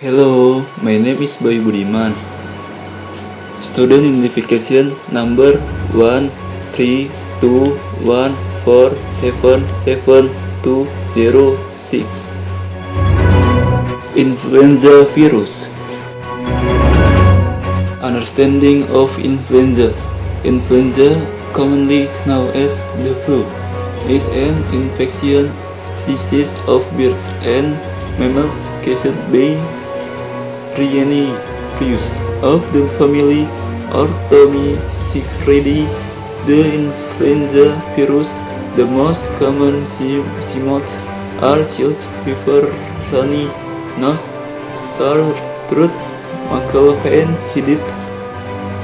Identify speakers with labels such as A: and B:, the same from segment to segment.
A: Hello, my name is Boy Budiman. Student identification number 13214777206. Influenza virus. Understanding of influenza. Influenza, commonly known as the flu, is an infectious disease of birds and mammals caused by Rhinavirus of the family Orthomycetidae. The influenza virus, the most common symptoms are chills, fever, runny nose, sore throat, muscle pain, headache,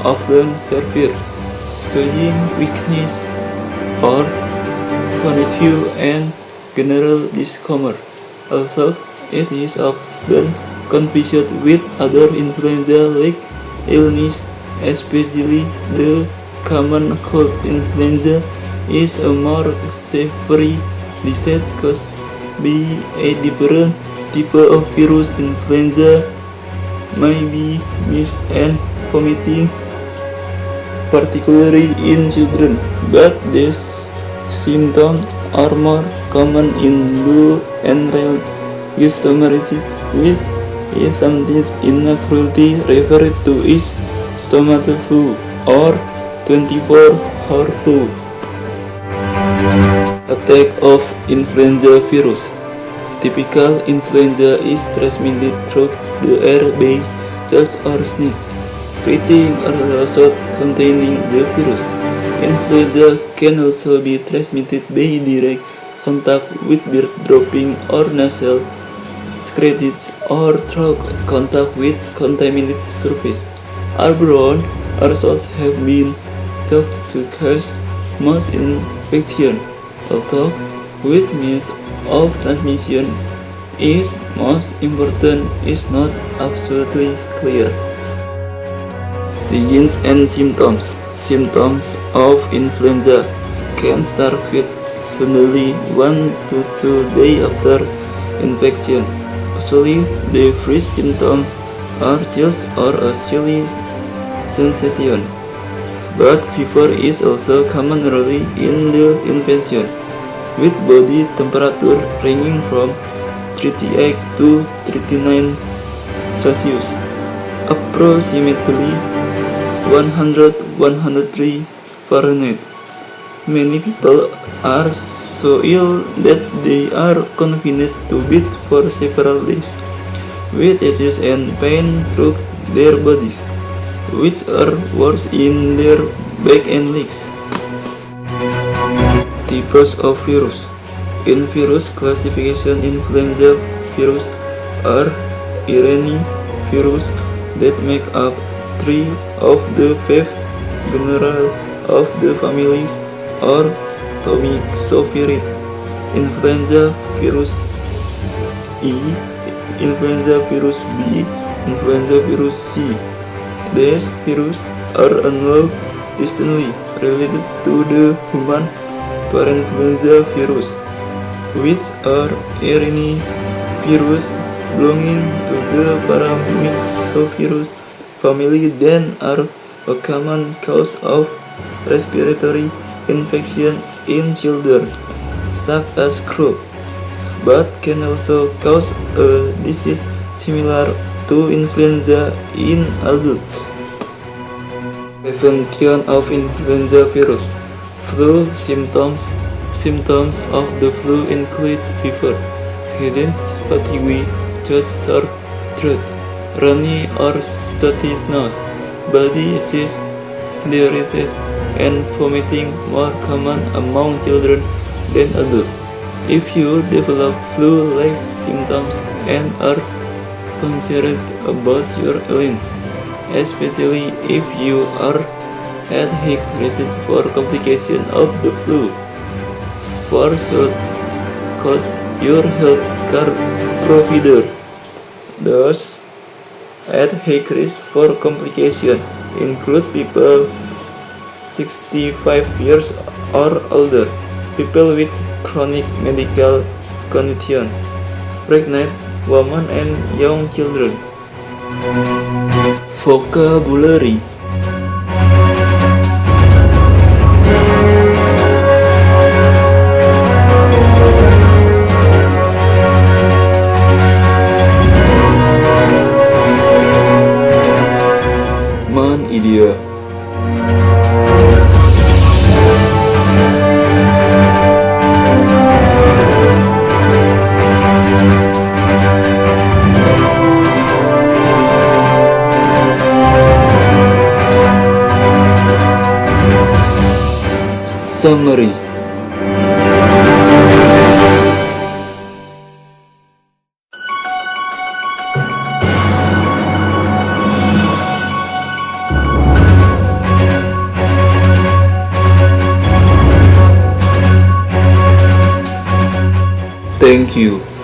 A: often severe stomach weakness or fatigue and general discomfort. Although it is often confused with other influenza-like illness, especially the common cold. Influenza is a more severe disease caused by a different type of virus. Influenza may be mild and vomiting, particularly in children, but these symptoms are more common in low and mild stomatitis, which is sometimes inaccurately referred to as stomach flu or 24-hour flu. Attack of influenza virus. Typical influenza is transmitted through the air by chills or sneezes, breathing aerosol containing the virus. Influenza can also be transmitted by direct contact with bird dropping or nasal secretions or through contact with contaminated surface. Airborne aerosols have been thought to cause most infection, although which means of transmission is most important is not absolutely clear. Signs and symptoms. Symptoms of influenza can start with suddenly 1 to 2 days after infection. Usually, the first symptoms are chills or a chilly sensation, but fever is also common early in the infection, with body temperature ranging from 38 to 39 Celsius, approximately 100-103 Fahrenheit. Many people are so ill that they are confined to bed for several days, with itches and pain through their bodies, which are worse in their back and legs. Types of virus. In virus classification, influenza virus are rhinovirus that make up 3 of the 5 genera of the family Orthomycetidae. Influenza virus E, influenza virus B, influenza virus C. These viruses are unknown distantly related to the human parainfluenza virus, which are rhinovirus belonging to the paramyxovirus family that are a common cause of respiratory infection in children, such as croup, but can also cause a disease similar to influenza in adults. Prevention of influenza virus. Flu symptoms. Symptoms of the flu include fever, headache, fatigue, chest, sore throat, runny or stuffy nose, body itches, diarrhea, and vomiting, more common among children than adults. If you develop flu-like symptoms and are concerned about your illness, especially if you are at high risk for complication of the flu, should consult your health care provider. Those at high risk for complication include people 65 years or older, people with chronic medical condition, pregnant women and young children. Vocabulary. Man idiot. Summary. Thank you.